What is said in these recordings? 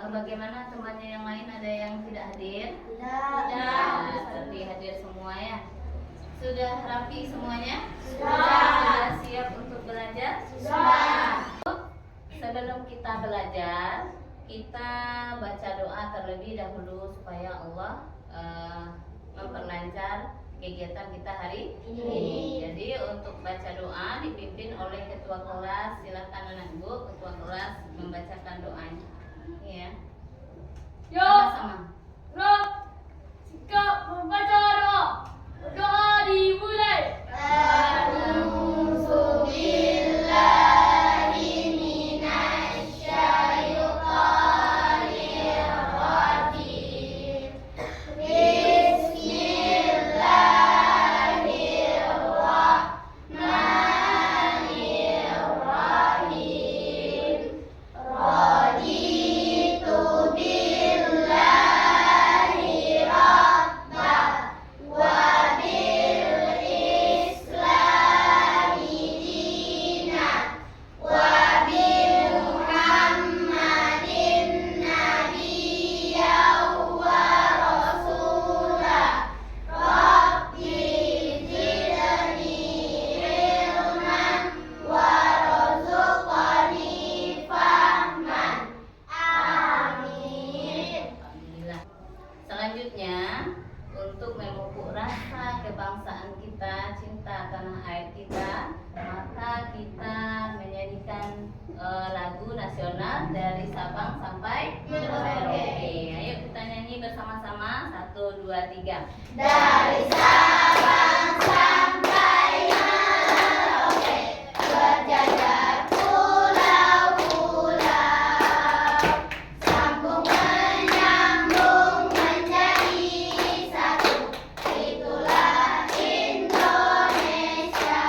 Bagaimana temannya yang lain, ada yang tidak hadir? Tidak. Berarti hadir semua ya. Sudah rapi semuanya? Sudah. Sudah siap untuk belajar? Sudah. Sebelum kita belajar, kita baca doa terlebih dahulu supaya Allah memperlancar kegiatan kita hari ini. Jadi untuk baca doa dipimpin oleh ketua kelas. Silakan anak ibu ketua kelas membacakan doanya. Ya. Sama-sama. Rob, sikap membaca doa. Doa dimulai. Selanjutnya, untuk memupuk rasa kebangsaan kita, cinta tanah air kita, maka kita menyanyikan lagu nasional dari Sabang sampai Merauke. Ayo kita nyanyi bersama-sama. 1, 2, 3. Dari Sabang sampai Merauke, berjajar pulau-pulau, sambung menyambung menjadi satu, itulah Indonesia.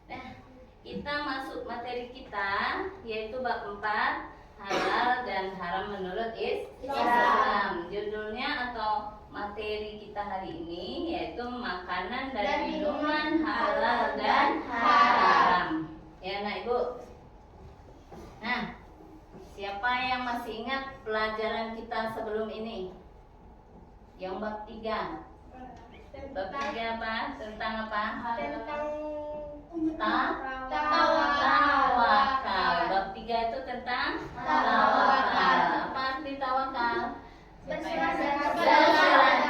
Nah, kita masuk materi kita, yaitu bab 4, halal dan haram menurut Islam. Judulnya atau materi kita hari ini yaitu makanan dan minuman halal dan haram. Ya, Nak Ibu. Nah, siapa yang masih ingat pelajaran kita sebelum ini? Yang bab 3. Bab 3 apa? Tentang apa? Tawakal. Bab 3 itu tentang tawakal. Apa arti tawakal? Berserah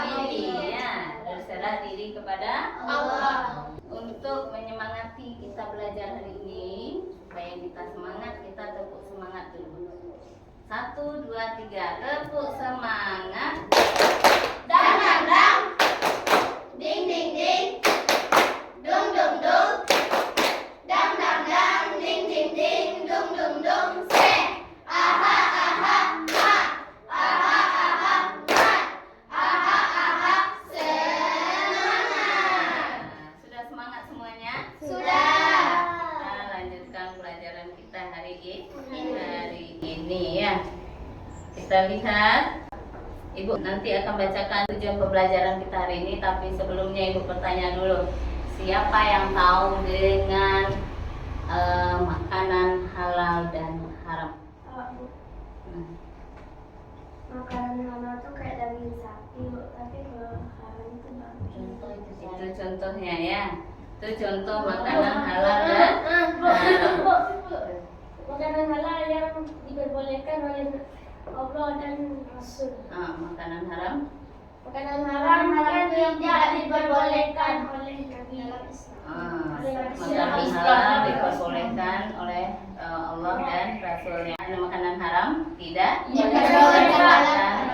diri, ya. Berserah diri kepada Allah. Untuk menyemangati kita belajar hari ini, supaya kita semangat, kita tepuk semangat dulu. 1, 2, 3. Tepuk semangat. Dang dang dang, ding ding ding, dung dung dung, dang dang dang, ding ding ding, dung dung dung. Say, aha aha ha, aha aha ha, aha aha. Semangat. Sudah semangat semuanya? Sudah. Kita lanjutkan pelajaran kita hari ini ya. Kita lihat. Ibu nanti akan bacakan tujuan pembelajaran kita hari ini, tapi sebelumnya Ibu bertanya dulu, siapa yang tahu dengan makanan halal dan haram? Makanan halal tuh kayak daging sapi, Bu. Tapi kalau haram itu baru contoh itu. Itu contohnya ya. Itu contoh makanan halal dan haram. Makanan halal yang diperbolehkan oleh Allah dan Rasul. Makanan haram. Makanan haram yang tidak diperbolehkan oleh Nabi Islam. Makanan halal diperbolehkan oleh Allah dan Rasulnya. Makanan haram tidak diperbolehkan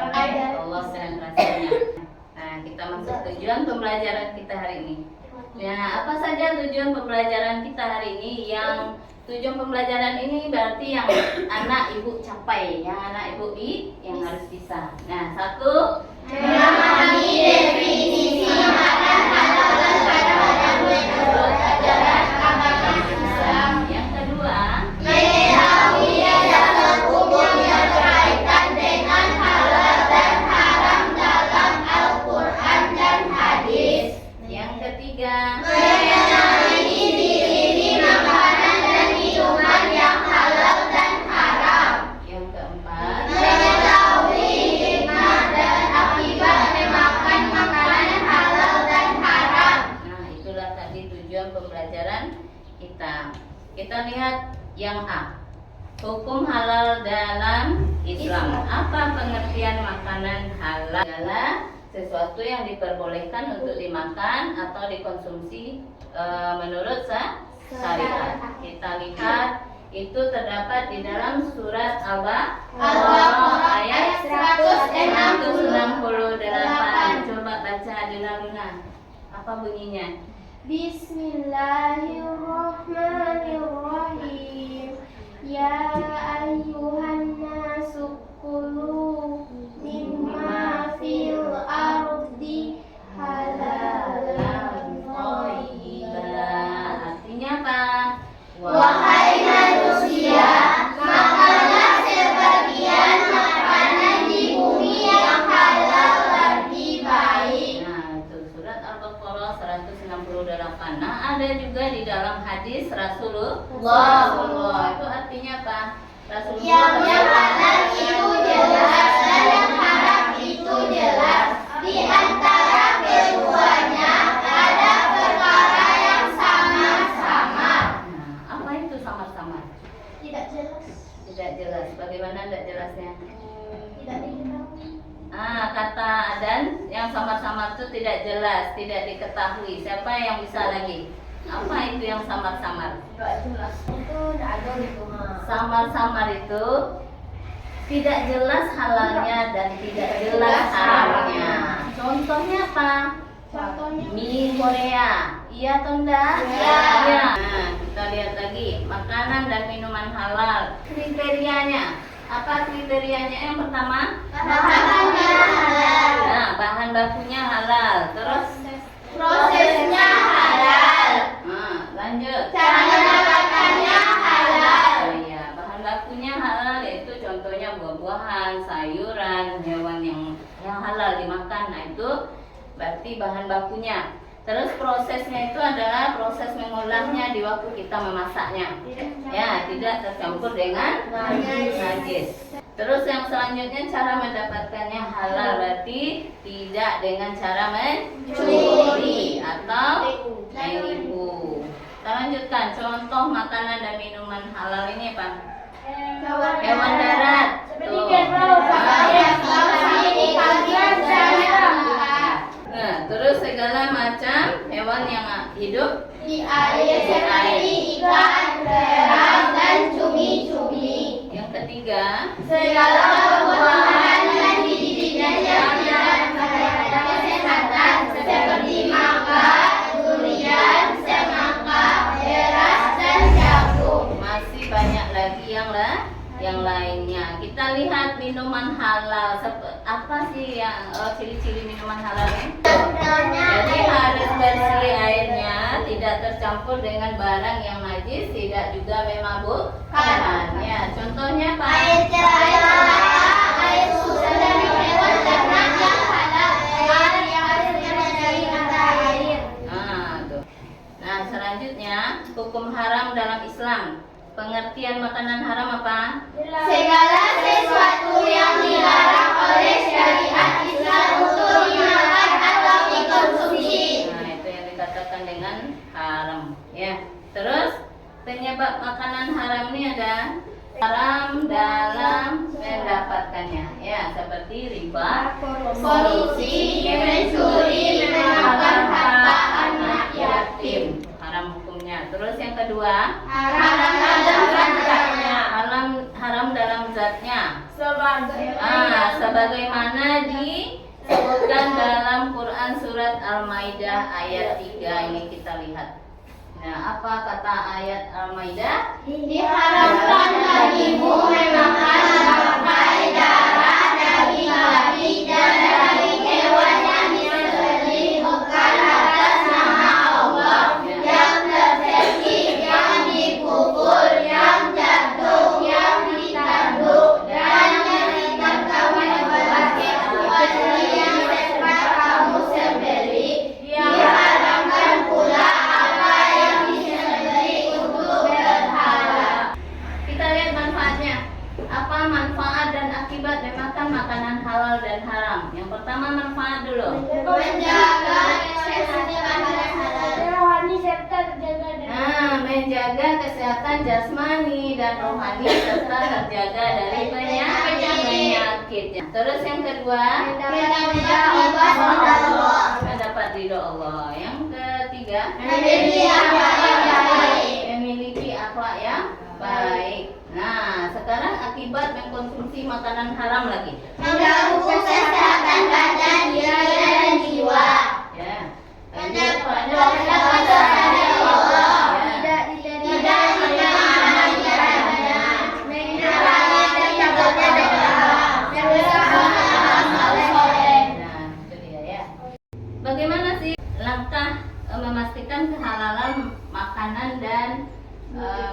oleh Allah dan Rasulnya. Nah, kita masuk tujuan pembelajaran kita hari ini. Nah, apa saja tujuan pembelajaran kita hari ini? Yang tujuan pembelajaran ini berarti yang anak ibu capai, yang anak ibu yang harus bisa. Nah, 1, memahami definisi makanan halal dan haram menurut ajaran agama Islam. Yang kedua, Mengetahui dasar hukum yang berkaitan dengan halal dan haram dalam Al-Quran dan hadis. yang ketiga, Mengenali ciri-ciri makanan dan minuman Kita lihat yang A. Hukum halal dalam Islam. Apa pengertian makanan halal? Adalah sesuatu yang diperbolehkan untuk dimakan atau dikonsumsi menurut syariat. Kita lihat itu terdapat di dalam surat Al-Baqarah ayat 168. Coba baca Dina Luna. Apa bunyinya? Bismillahirrahmanirrahim. Ya ayyuhan nasu kulu mimma fil ardi halalan thayyiban. Artinya apa? Wahai manusia, makanlah sebagian makanan di bumi yang halal lagi baik. Nah, itu surat Al-Baqarah 168. Nah, ada juga di dalam hadis Rasulullah. Itu artinya apa? Yang halal itu jelas dan yang haram itu jelas. Di antara keduanya ada perkara yang samar-samar. Nah, apa itu samar-samar? Tidak jelas. Tidak jelas. Bagaimana tidak jelasnya? Tidak diketahui. Kata dan yang samar-samar itu tidak jelas, tidak diketahui. Siapa yang bisa lagi? Apa itu yang samar-samar? Tidak jelas. Itu tidak ada gitu. Samar-samar itu tidak jelas halalnya dan tidak jelas haramnya. Contohnya apa? Contohnya Mie Korea. Iya atau enggak? Iya. Nah, kita lihat lagi makanan dan minuman halal. Kriterianya. Apa kriterianya? Yang pertama, bahannya halal. nah, bahan bakunya halal. Terus, Prosesnya halal. nah, lanjut. Cara mendapatkannya halal. Oh iya, bahan bakunya halal yaitu contohnya buah-buahan, sayuran, hewan yang halal dimakan. Nah, itu berarti bahan bakunya. Terus prosesnya itu adalah proses mengolahnya di waktu kita memasaknya. Ya, tidak tercampur dengan najis. Terus yang selanjutnya cara mendapatkannya halal berarti tidak dengan cara mencuri atau menipu. Kita lanjutkan contoh makanan dan minuman halal ini apa? Hewan darat. Seperti Tuh. kerbau, Nah, terus segala macam hewan yang hidup di air seperti ikan, kerang, dan cumi-cumi. Yang ketiga, Segala buah-buahan dan biji-bijian yang tidak membahayakan kesehatan seperti mangga, durian, semangka, beras, dan jagung. masih banyak lagi yang lainnya. Kita lihat minuman halal. Apa sih yang ciri-ciri minuman halal ini? Jadi harus bersih airnya, tidak tercampur dengan barang yang najis, tidak juga memabukkan. Ya, contohnya apa? Air cerai, air susu dari hewan ternak yang halal, air yang hasilnya dari mata air. Tuh. Nah, selanjutnya hukum haram dalam Islam. Pengertian makanan haram apa? Segala sesuatu yang dilarang oleh syariat Islam untuk dimakan atau dikonsumsi. Nah, itu yang dikatakan dengan haram. Ya. Terus penyebab makanan haram ini ada haram dalam mendapatkannya. Ya, seperti riba, Korupsi, mencuri, memakan harta anak yatim. haram hukumnya. Terus yang kedua, Haram dalam zatnya. haram dalam zatnya. Sebagai Sebagaimana disebutkan dalam Quran surat Al-Maidah ayat 3 ini kita lihat. Nah, apa kata ayat Al-Maidah? diharamkan bagimu memakan bangkai, darah, daging babi, dan daging hewan yang disembelih bukan atas nama Allah, yang terseksi, yang dipukul, yang jatuh, yang ditanduk, dan yang tidak kamu buat kecuali yang sempat kamu sembelih. Diharamkan pula apa yang disembelih untuk berhala. Kita lihat manfaatnya. Apa manfaat dan akibat memakan makanan halal dan haram? Yang pertama manfaat dulu. Menjaga kesehatan makanan halal. Rohani serta terjaga dari Menjaga menjaga kesehatan jasmani dan rohani serta terjaga dari penyakit. Terus yang kedua, mendapat ridho Allah. Yang ketiga, memiliki akhlak yang baik. Nah, sekarang akibat mengkonsumsi makanan haram lagi. Mengganggu kesehatan badan, pikiran, dan jiwa. Ya. Bagaimana sih langkah memastikan kehalalan makanan dan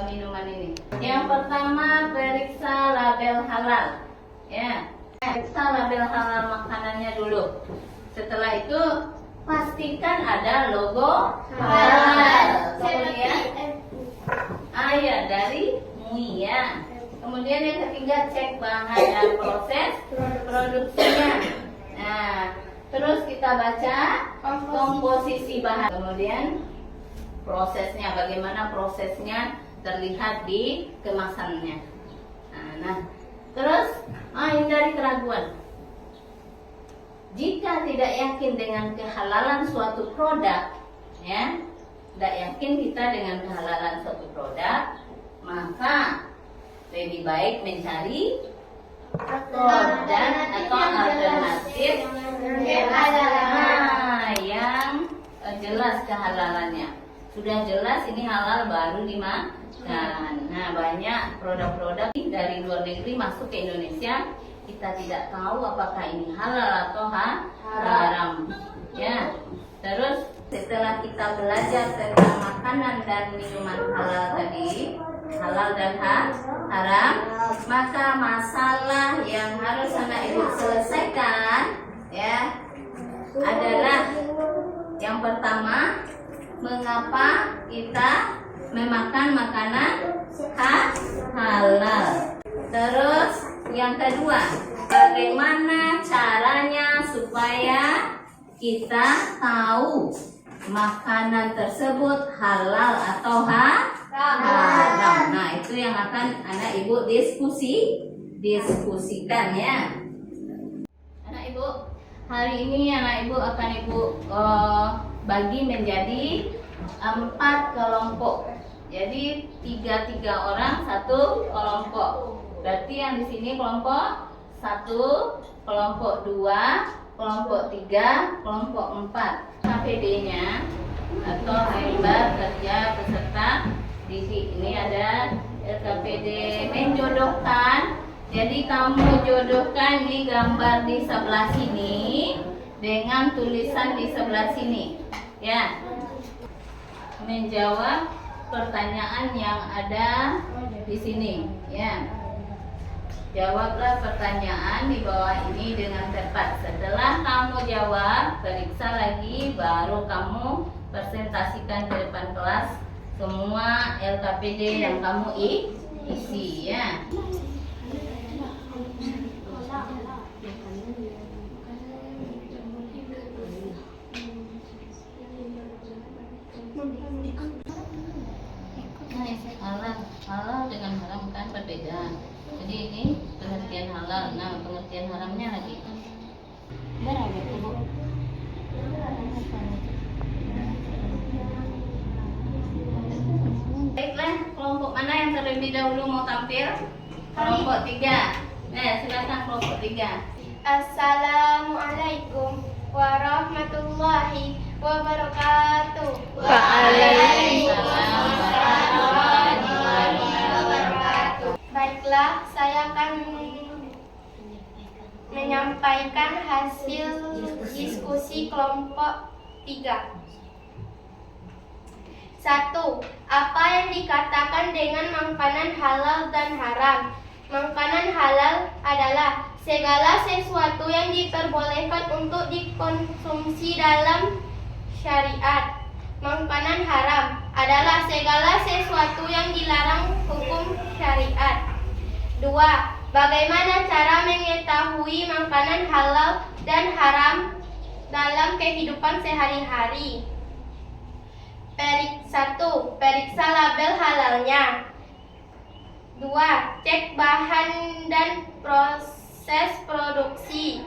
minuman ini? Yang pertama, periksa label halal. Ya, periksa label halal makanannya dulu. Setelah itu, pastikan ada logo halal. Kemudian, ayat dari MUI ya. Kemudian yang ketiga, cek bahan dan proses produksinya. Nah, terus kita baca komposisi bahan. Kemudian prosesnya, bagaimana prosesnya terlihat di kemasannya. Nah, terus hindari keraguan. Jika tidak yakin dengan kehalalan suatu produk, ya, tidak yakin kita dengan kehalalan suatu produk, maka lebih baik mencari produk atau alternatif yang jelas kehalalannya. Sudah jelas ini halal baru dimakan. Nah, banyak produk-produk dari luar negeri masuk ke Indonesia, kita tidak tahu apakah ini halal atau haram. Ya. Terus setelah kita belajar tentang makanan dan minuman halal tadi, halal dan haram, maka masalah yang harus anak ibu selesaikan ya adalah yang pertama, mengapa kita memakan makanan halal. Terus yang kedua, bagaimana caranya supaya kita tahu makanan tersebut halal atau haram. Nah, itu yang akan anak ibu diskusikan ya. Anak ibu, hari ini anak ibu akan bagi menjadi 4 kelompok. Jadi 3 orang satu kelompok. Berarti yang di sini kelompok 1, kelompok 2, kelompok 3, kelompok 4. KPD-nya atau lembar kerja peserta didik. Ini ada LKPD menjodohkan. Jadi kamu jodohkan nih gambar di sebelah sini dengan tulisan di sebelah sini. Ya. Menjawab pertanyaan yang ada di sini. Ya. Jawablah pertanyaan di bawah ini dengan tepat. Setelah kamu jawab, periksa lagi, baru kamu presentasikan ke depan kelas semua LKPD yang kamu isi ya. Halal dengan haram kan berbeda. Jadi ini pengertian halal. Nah, pengertian haramnya lagi. Berapa Bu? Baiklah, kelompok mana yang terlebih dahulu mau tampil? Kelompok 3. Silakan kelompok 3. Assalamualaikum warahmatullahi wabarakatuh. Waalaikumsalam warahmatullahi wabarakatuh. Baiklah, saya akan menyampaikan hasil diskusi kelompok 3. 1. Apa yang dikatakan dengan makanan halal dan haram? Makanan halal adalah segala sesuatu yang diperbolehkan untuk dikonsumsi dalam syariat. Makanan haram adalah segala sesuatu yang dilarang hukum syariat. 2. Bagaimana cara mengetahui makanan halal dan haram dalam kehidupan sehari-hari? 1. Periksa label halalnya. 2. Cek bahan dan proses produksi.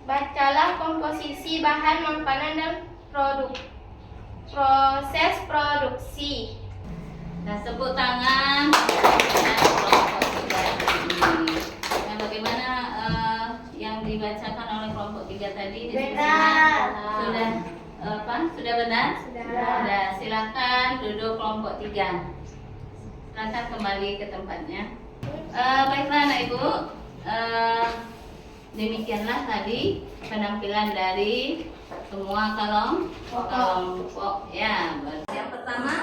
Bacalah komposisi bahan makanan dan proses produksi. Nah, tepuk tangan kelompok 3 ini. Nah, bagaimana yang dibacakan oleh kelompok 3 tadi? Benar. Sudah Sudah benar? Sudah. Silakan duduk kelompok 3. Silakan kembali ke tempatnya. Baiklah anak ibu, demikianlah tadi penampilan dari semua kelompok ya. Yang pertama,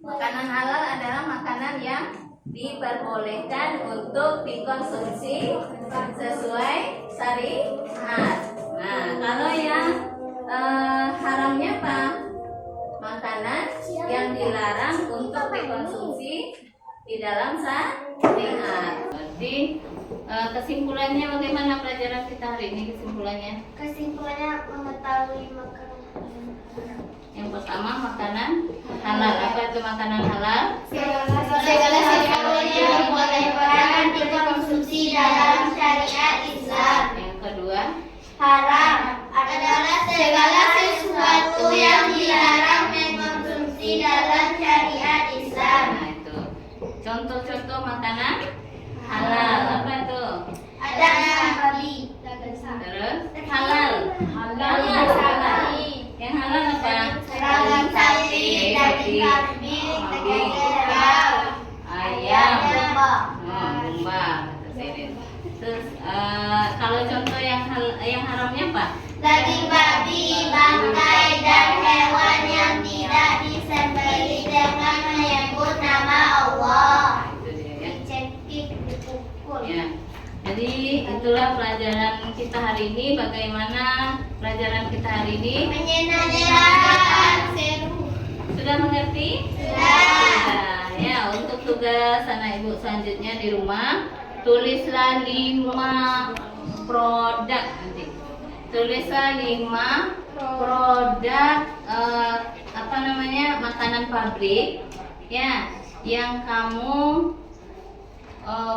makanan halal adalah makanan yang diperbolehkan untuk dikonsumsi sesuai syariat. Nah, kalau yang haramnya apa? Makanan yang dilarang untuk dikonsumsi di dalam syariat. Berarti kesimpulannya bagaimana pelajaran kita hari ini? Kesimpulannya mengetahui makanan. Yang pertama, makanan halal. Apa itu makanan halal? Segala sesuatu yang dibolehkan dikonsumsi dalam syariat Islam. Yang kedua, Haram adalah segala sesuatu yang dilarang dikonsumsi dalam syariat Islam. nah itu contoh-contoh makanan halal. Apa itu? Ada babi, Terus halal. Yang halal apa? daging sapi, daging kambing, daging kerbau, Ayam. domba. Domba. Terus kalau contoh yang haramnya apa? Daging babi, bangkai, dan hewan yang tidak disembelih dengan menyebut nama Allah. Itu dia ya. Dicekik, dipukul. Ya. Jadi itulah pelajaran kita hari ini. Bagaimana pelajaran kita hari ini? Menyenangkan, seru. Sudah mengerti? Sudah. Ya, untuk tugas anak ibu selanjutnya di rumah, tulislah 5 produk nanti. Tulislah 5 produk makanan pabrik ya yang kamu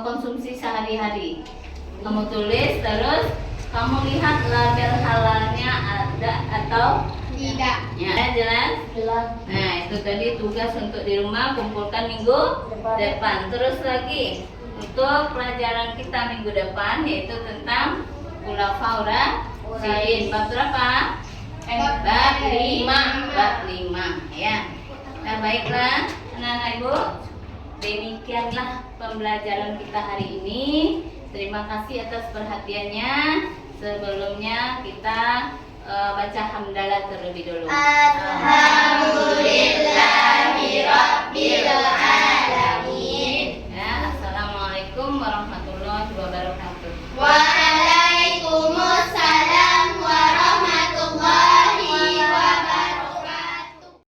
konsumsi sehari-hari. Kamu tulis, terus kamu lihat label halalnya ada atau Tidak. ya, jelas? Nah, itu tadi tugas untuk di rumah, kumpulkan minggu depan. Terus lagi untuk pelajaran kita minggu depan yaitu tentang Khulafaur Rasyidin. Bab berapa? Bab 5 ya. Nah, baiklah anak-anak ibu, demikianlah pembelajaran kita hari ini. Terima kasih atas perhatiannya. Sebelumnya kita baca hamdalah terlebih dulu. Alhamdulillah.